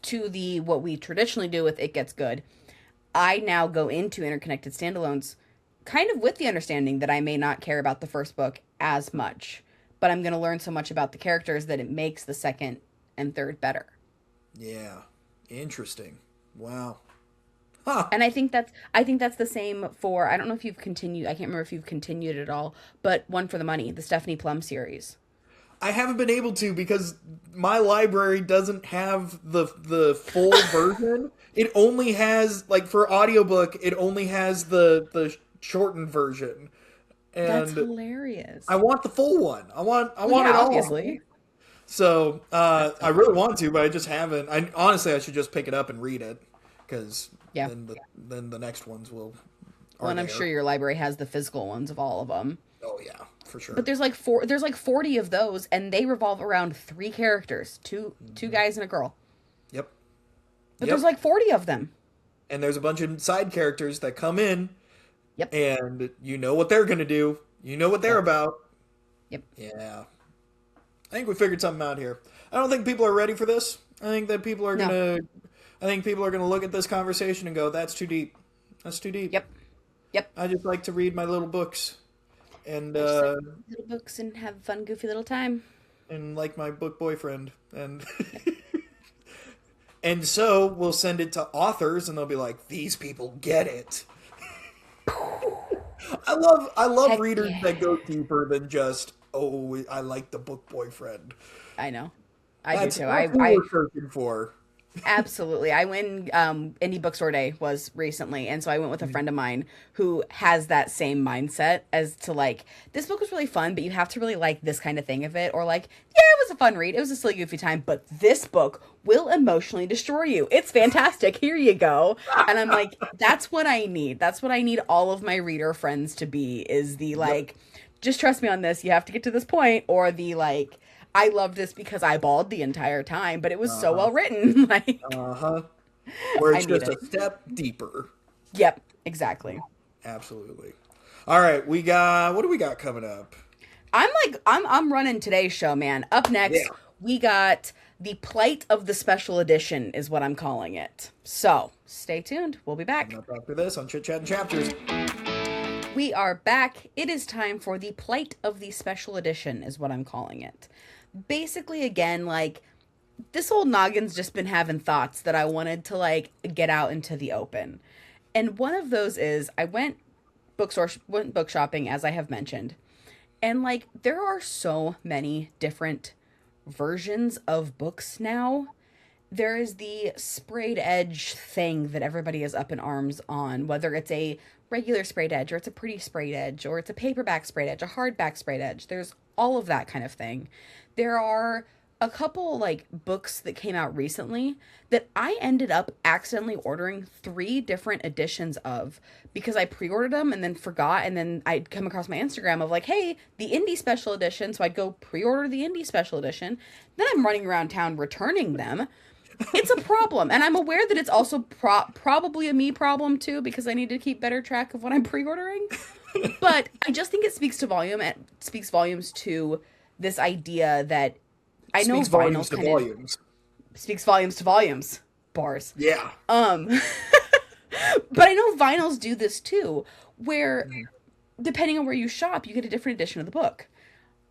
S2: to the what we traditionally do with It Gets Good, I now go into interconnected standalones kind of with the understanding that I may not care about the first book as much, but I'm going to learn so much about the characters that it makes the second and third better.
S1: Yeah. Interesting. Wow. Huh.
S2: And I think that's the same for, I don't know if you've continued, I can't remember if you've continued it at all, but One for the Money, the Stephanie Plum series.
S1: I haven't been able to because my library doesn't have the full version. It only has, like, for audiobook, it only has the shortened version. And
S2: That's hilarious.
S1: I want the full one. I want it all.
S2: Obviously.
S1: So I really want to, but I just haven't. Honestly, I should just pick it up and read it, because then the next ones will.
S2: Well, and I'm sure your library has the physical ones of all of them.
S1: Oh yeah, for sure.
S2: But there's like 40 of those, and they revolve around 3 characters, two guys and a girl.
S1: Yep.
S2: But there's like 40 of them.
S1: And there's a bunch of side characters that come in.
S2: Yep.
S1: And you know what they're gonna do. You know what they're about.
S2: Yep.
S1: Yeah. I think we figured something out here. I don't think people are ready for this. I think that people are gonna. I think people are gonna look at this conversation and go, "That's too deep. That's too deep."
S2: Yep. Yep.
S1: I just like to read my little books, and
S2: little books and have a fun, goofy little time.
S1: And like my book boyfriend, and and so we'll send it to authors, and they'll be like, "These people get it." I love
S2: Heck
S1: readers
S2: yeah.
S1: that go deeper than just, "Oh, I like the book boyfriend."
S2: I know. I
S1: That's
S2: do too.
S1: what we're searching for.
S2: Absolutely. I went, Indie Bookstore Day was recently, and so I went with a friend of mine who has that same mindset as to, like, this book was really fun, but you have to really like this kind of thing of it, or like, yeah, it was a fun read, it was a silly goofy time, but this book will emotionally destroy you. It's fantastic. Here you go. And I'm like, that's what I need. That's what I need all of my reader friends to be, is the, like, just trust me on this, you have to get to this point, or the, like, I loved this because I bawled the entire time, but it was so well written. Like,
S1: where it's just a step deeper.
S2: Yep, exactly.
S1: Absolutely. All right, what do we got coming up?
S2: I'm running today's show, man. Up next, we got the Plight of the Special Edition, is what I'm calling it. So stay tuned. We'll be back.
S1: After this on Chit Chat and Chapters.
S2: We are back. It is time for the Plight of the Special Edition, is what I'm calling it. Basically, again, like, this old noggin's just been having thoughts that I wanted to, like, get out into the open. And one of those is, I went book shopping, as I have mentioned. And, like, there are so many different versions of books now. There is the sprayed edge thing that everybody is up in arms on, whether it's a regular sprayed edge, or it's a pretty sprayed edge, or it's a paperback sprayed edge, a hardback sprayed edge. There's all of that kind of thing. There are a couple, like, books that came out recently that I ended up accidentally ordering 3 different editions of, because I pre-ordered them and then forgot, and then I'd come across my Instagram of, like, hey, the indie special edition, so I'd go pre-order the indie special edition. Then I'm running around town returning them. It's a problem, and I'm aware that it's also probably a me problem too, because I need to keep better track of what I'm pre-ordering. But I just think it speaks volumes to this idea that I know vinyls kind of speaks volumes to volumes. Bars.
S1: Yeah.
S2: But I know vinyls do this too, where depending on where you shop, you get a different edition of the book.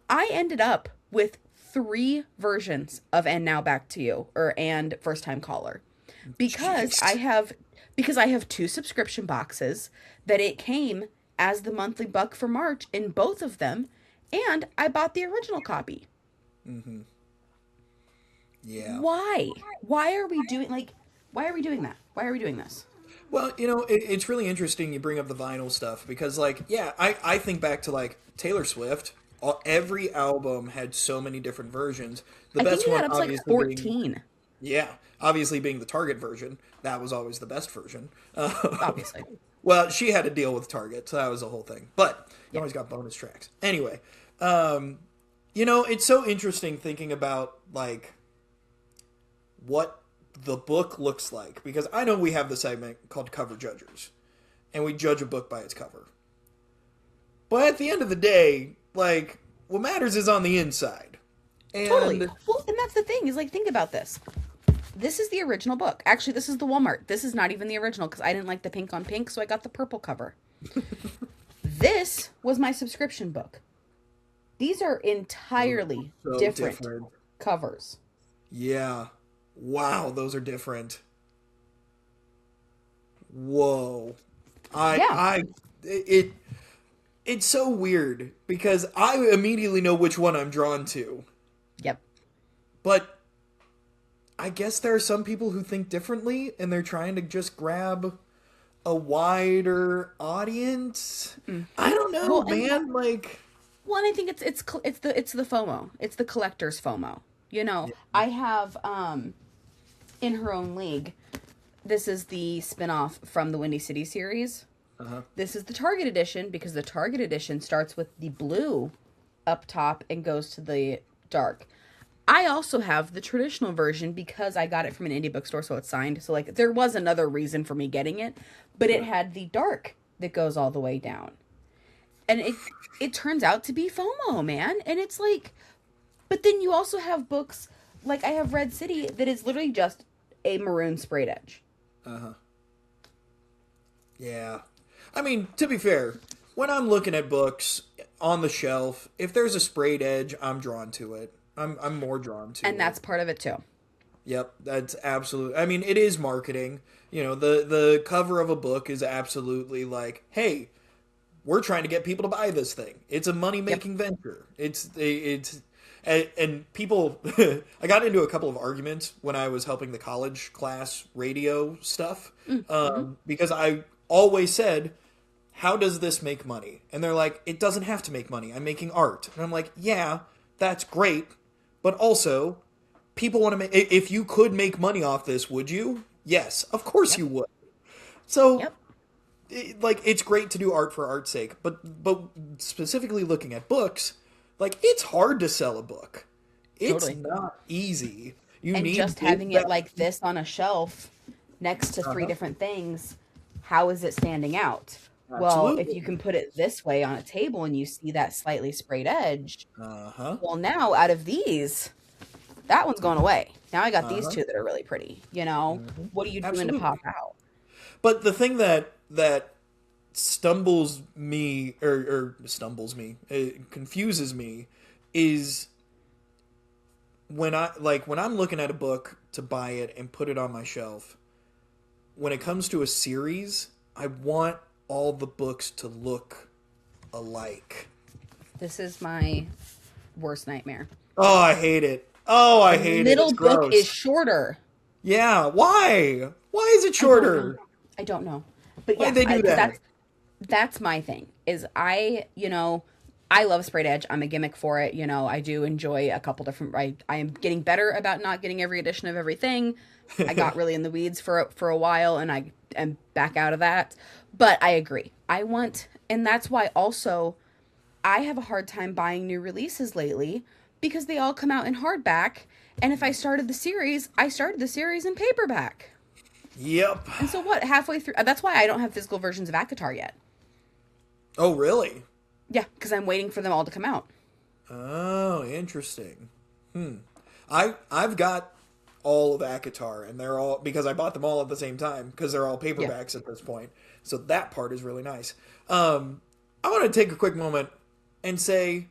S2: I ended up with 3 versions of And Now Back to You, and First Time Caller, because I have 2 subscription boxes that it came as the monthly buck for March in both of them, and I bought the original copy.
S1: Mm-hmm. Yeah.
S2: Why? Why are we doing that? Why are we doing this?
S1: Well, it's really interesting you bring up the vinyl stuff because, like, yeah, I think back to, like, Taylor Swift. Every album had so many different versions. The
S2: I think
S1: best
S2: it
S1: one,
S2: got up to like
S1: obviously, being,
S2: 14,
S1: yeah, obviously being the Target version. That was always the best version.
S2: obviously.
S1: Well, she had to deal with Target, so that was the whole thing. But you
S2: Yeah.
S1: always got bonus tracks. Anyway, it's so interesting thinking about, like, what the book looks like because I know we have the segment called Cover Judgers, and we judge a book by its cover. But at the end of the day, like, what matters is on the inside. And
S2: Totally. Well, and that's the thing is like, think about this. This is the original book. Actually, this is the Walmart. This is not even the original because I didn't like the pink on pink, so I got the purple cover. This was my subscription book. These are entirely
S1: so
S2: different covers.
S1: Yeah. Wow, those are different. Whoa.
S2: Yeah.
S1: It's so weird because I immediately know which one I'm drawn to.
S2: Yep.
S1: But I guess there are some people who think differently and they're trying to just grab a wider audience. I don't know,
S2: Well,
S1: man. Like,
S2: Well, and I think it's the FOMO. It's the collector's FOMO. I have in her own league. This is the spin-off from the Windy City series. This is the Target edition because the Target edition starts with the blue up top and goes to the dark. I also have the traditional version because I got it from an indie bookstore, so it's signed. So like there was another reason for me getting it, but it had the dark that goes all the way down. And it turns out to be FOMO, man. And it's like, but then you also have books like I have Red City that is literally just a maroon sprayed edge.
S1: yeah. I mean, to be fair, when I'm looking at books on the shelf, if there's a sprayed edge, I'm drawn to it. I'm more drawn to it.
S2: And that's part of it too.
S1: Yep, that's absolutely. I mean, it is marketing. The cover of a book is absolutely like, hey, we're trying to get people to buy this thing. It's a money making venture. It's and people. I got into a couple of arguments when I was helping the college class radio stuff because I always said, "How does this make money?" And they're like, "It doesn't have to make money. I'm making art." And I'm like, "Yeah, that's great, but also." People want to make. If you could make money off this, would you? Yes, of course you would. So, it's great to do art for art's sake, but specifically looking at books, like it's hard to sell a book. It's
S2: Totally.
S1: not easy. You
S2: And
S1: need
S2: just having it like this on a shelf next to three different things, how is it standing out? Well, if
S1: Absolutely.
S2: you can put it this way on a table and you see that slightly sprayed edge,
S1: Uh-huh.
S2: well, now out of these, that one's going away. Now I got these two that are really pretty. What are you doing to
S1: Absolutely.
S2: pop out?
S1: But the thing that stumbles me or stumbles me, it confuses me, is when I'm looking at a book to buy it and put it on my shelf. When it comes to a series, I want all the books to look alike.
S2: This is my worst nightmare.
S1: Oh, I hate it. Oh, I hate it.
S2: Middle
S1: It's
S2: book
S1: gross.
S2: is shorter.
S1: Yeah, why? Why is it shorter?
S2: I don't know. But
S1: Why'd
S2: yeah,
S1: they do
S2: 'cause
S1: that?
S2: that's my thing. Is I love sprayed edge. I'm a gimmick for it. I do enjoy a couple different. I am getting better about not getting every edition of everything. I got really in the weeds for a while, and I am back out of that. But I agree. And that's why also I have a hard time buying new releases lately because they all come out in hardback. And if I started the series in paperback.
S1: Yep.
S2: And so what? Halfway through, that's why I don't have physical versions of ACOTAR yet.
S1: Oh, really?
S2: Yeah, because I'm waiting for them all to come out.
S1: Oh, interesting. I've got all of ACOTAR, and they're all because I bought them all at the same time because they're all paperbacks at this point. So that part is really nice. I want to take a quick moment and say,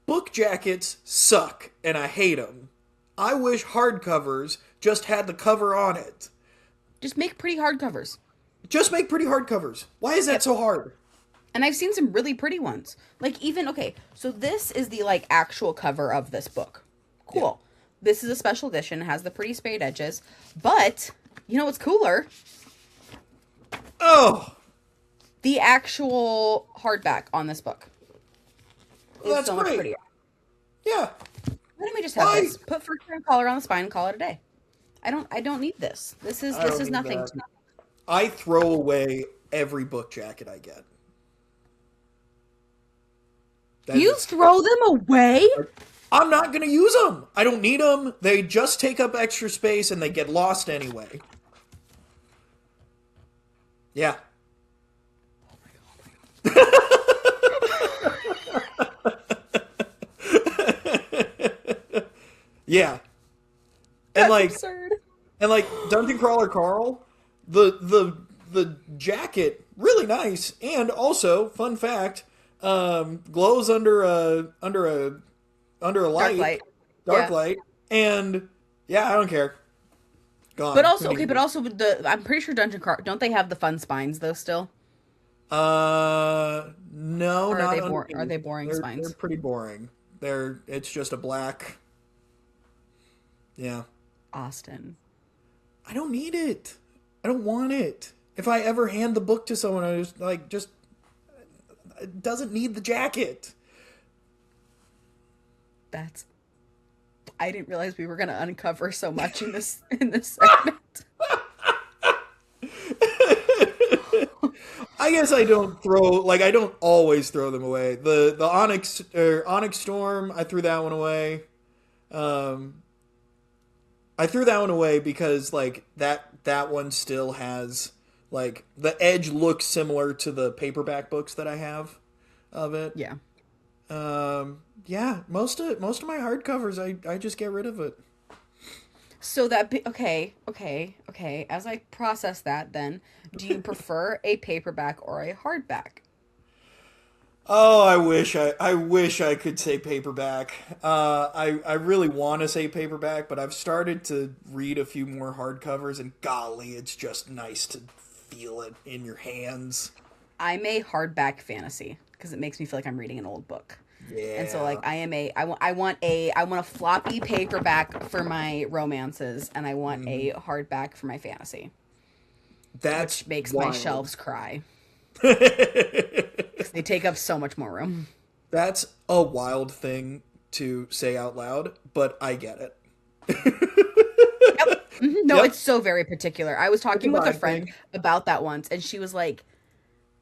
S1: book jackets suck, and I hate them. I wish hardcovers just had the cover on it.
S2: Just make pretty hardcovers.
S1: Just make pretty hardcovers. Why is that so hard?
S2: And I've seen some really pretty ones. Like even, okay, so this is the like actual cover of this book. Cool. This is a special edition. It has the pretty sprayed edges. But, you know what's cooler?
S1: Oh,
S2: The actual hardback on this book
S1: well,
S2: is
S1: that's
S2: so much
S1: great.
S2: prettier.
S1: Yeah.
S2: Why don't we just have
S1: Why?
S2: this? Put first turn collar on the spine and call it a day. I don't need this.
S1: I
S2: This
S1: don't
S2: is
S1: need
S2: nothing
S1: that.
S2: to me.
S1: I throw away every book jacket I get. That
S2: You
S1: is,
S2: throw them away?
S1: I'm not going to use them. I don't need them. They just take up extra space and they get lost anyway. Yeah. Yeah. And
S2: That's
S1: like
S2: absurd.
S1: and like Dungeon Crawler Carl, the jacket really nice, and also fun fact, glows under a
S2: Dark
S1: light,
S2: light.
S1: dark
S2: Yeah.
S1: light, and yeah, I don't care.
S2: But
S1: Gone. Who
S2: also, okay,
S1: needs
S2: but
S1: it?
S2: also I'm pretty sure Dungeon Crawl, don't they have the fun spines though still?
S1: No,
S2: Or
S1: not
S2: are
S1: underneath.
S2: they boring
S1: They're
S2: spines?
S1: pretty boring. It's just a black. Yeah,
S2: Austin.
S1: I don't need it. I don't want it. If I ever hand the book to someone, I just it doesn't need the jacket.
S2: That's I didn't realize we were gonna uncover so much in this segment.
S1: I guess I don't always throw them away. The Onyx Storm, I threw that one away. Um, I threw that one away because like that one still has like the edge looks similar to the paperback books that I have of it.
S2: Yeah.
S1: Yeah, most of my hardcovers I just get rid of it.
S2: So okay. As I process that, then, do you prefer a paperback or a hardback?
S1: Oh, I wish I could say paperback. I really want to say paperback, but I've started to read a few more hardcovers, and golly, it's just nice to feel it in your hands.
S2: I'm a hardback fantasy because it makes me feel like I'm reading an old book. And so like
S1: Yeah,
S2: I want a floppy paperback for my romances and I want a hardback for my fantasy,
S1: that's
S2: which makes my
S1: wild.
S2: shelves cry. 'Cause they take up so much more room.
S1: That's a wild thing to say out loud, but I get it.
S2: Yep. No,
S1: Yep,
S2: it's so very particular. I was
S1: it's a
S2: talking with a
S1: vibe
S2: friend
S1: thing.
S2: about that once and she was like,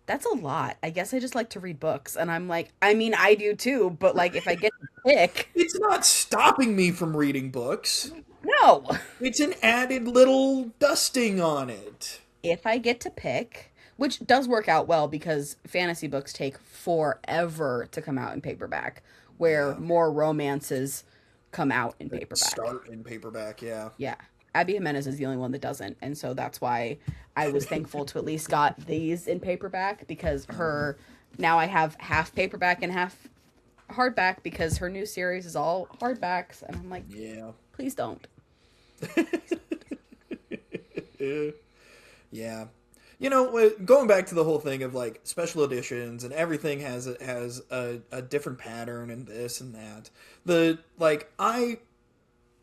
S2: "That's a lot. I guess I just like to read books." And I'm like, "I mean, I do too, but like if I get to pick,
S1: It's not stopping me from reading books.
S2: no.
S1: It's an added little dusting on it.
S2: If I get to pick, which does work out well because fantasy books take forever to come out in paperback, where
S1: Yeah.
S2: more romances come out in paperback.
S1: Start in paperback, yeah.
S2: Yeah. Abby Jimenez is the only one that doesn't. And so that's why I was thankful to at least got these in paperback because her now I have half paperback and half hardback because her new series is all hardbacks and I'm like,
S1: Yeah.
S2: please don't.
S1: Yeah. You know, going back to the whole thing of like special editions and everything has a different pattern and this and that. The like I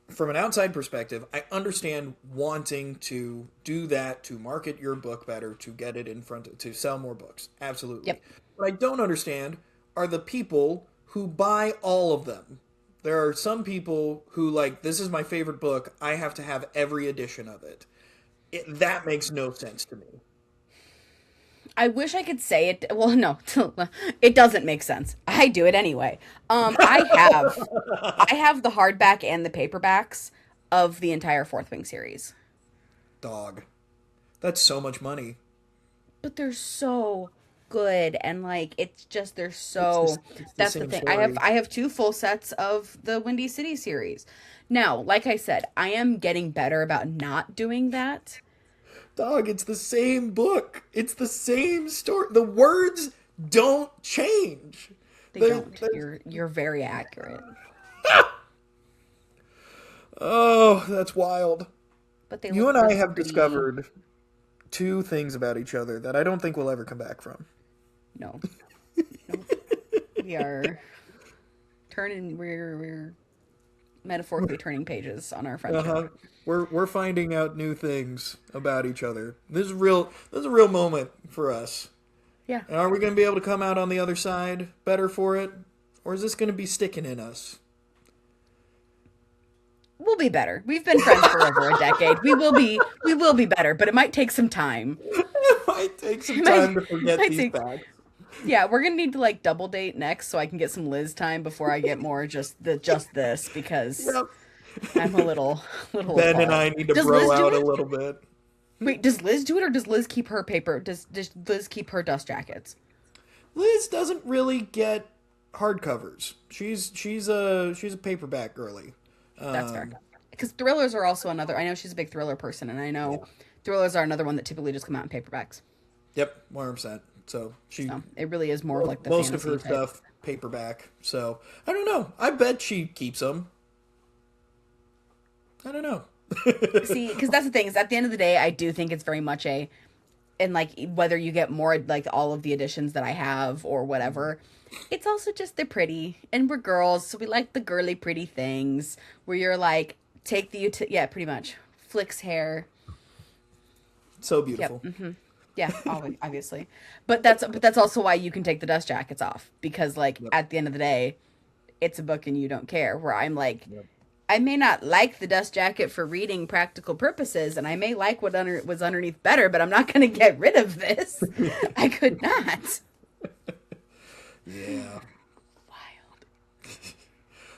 S1: from an outside perspective, I understand wanting to do that to market your book better, to get it in front to sell more books. Absolutely.
S2: Yep.
S1: What I don't understand are the people who buy all of them. There are some people who like this is my favorite book, I have to have every edition of it. That makes no sense to me.
S2: I wish I could say it. Well, no, it doesn't make sense. I do it anyway. I have the hardback and the paperbacks of the entire Fourth Wing series,
S1: Dog. That's so much money.
S2: but they're so good and like it's just they're
S1: It's
S2: so.
S1: it's the
S2: That's the
S1: same
S2: thing.
S1: story.
S2: I have two full sets of the Windy City series. Now, like I said, I am getting better about not doing that.
S1: Dog, it's the same book. It's the same story. The words don't change.
S2: They
S1: They-
S2: don't.
S1: they-
S2: You're very accurate,
S1: oh, that's wild.
S2: but they
S1: You
S2: look
S1: and I
S2: really
S1: have
S2: pretty.
S1: discovered two things about each other that I don't think we'll ever come back from.
S2: No, no. We are turning. metaphorically turning pages on our friendship.
S1: We're finding out new things about each other. This is real. This is a real moment for us.
S2: Yeah.
S1: And are we going to be able to come out on the other side better for it, or is this going to be sticking in us?
S2: We'll be better. We've been friends for over a decade. We will be better, but it might take some time.
S1: It might take some time to forget these facts.
S2: Yeah, we're gonna need to like double date next so I can get some Liz time before I get more just this because I'm a little.
S1: Ben
S2: apart.
S1: and I need to bro out a little bit.
S2: Wait, does Liz do it or does Liz keep her paper? Does Liz keep her dust jackets?
S1: Liz doesn't really get hardcovers. She's a paperback girly.
S2: That's fair. Because thrillers are also another. I know she's a big thriller person, and I know thrillers are another one that typically just come out in paperbacks.
S1: Yep, 100%. So
S2: it really is more of like the
S1: most of her
S2: type
S1: stuff paperback. So I don't know. I bet she keeps them. I don't know.
S2: See, because that's the thing is at the end of the day, I do think it's very much and like whether you get more like all of the editions that I have or whatever. It's also just they're pretty and we're girls, so we like the girly pretty things where you're like take the pretty much flicks hair.
S1: So beautiful.
S2: Yep. Mm-hmm. Yeah, obviously. But that's also why you can take the dust jackets off because like at the end of the day, it's a book and you don't care. Where I'm like I may not like the dust jacket for reading practical purposes and I may like what was underneath better, but I'm not going to get rid of this. I could not.
S1: Yeah.
S2: Wild.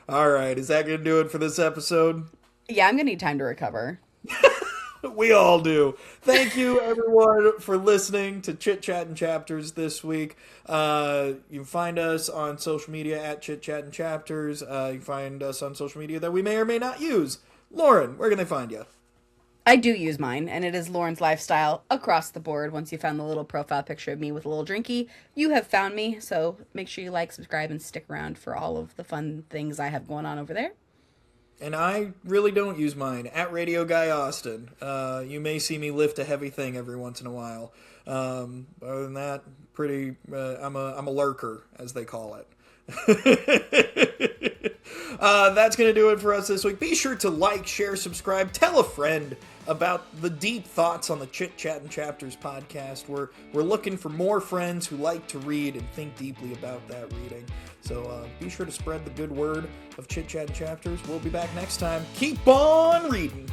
S1: All right. Is that going to do it for this episode?
S2: Yeah, I'm going to need time to recover.
S1: We all do. Thank you, everyone, for listening to Chit Chattin' Chapters this week. You can find us on social media at Chit Chattin' Chapters. You can find us on social media that we may or may not use. Lauren, where can they find you?
S2: I do use mine, and it is Lauren's Lifestyle across the board. Once you found the little profile picture of me with a little drinky, you have found me. So make sure you like, subscribe, and stick around for all of the fun things I have going on over there.
S1: And I really don't use mine, at Radio Guy Austin. You may see me lift a heavy thing every once in a while. Other than that, I'm a lurker, as they call it. That's going to do it for us this week. Be sure to like, share, subscribe, tell a friend about the deep thoughts on the Chit Chattin' Chapters podcast. We're looking for more friends who like to read and think deeply about that reading. So be sure to spread the good word of Chit Chattin' Chapters. We'll be back next time. Keep on reading.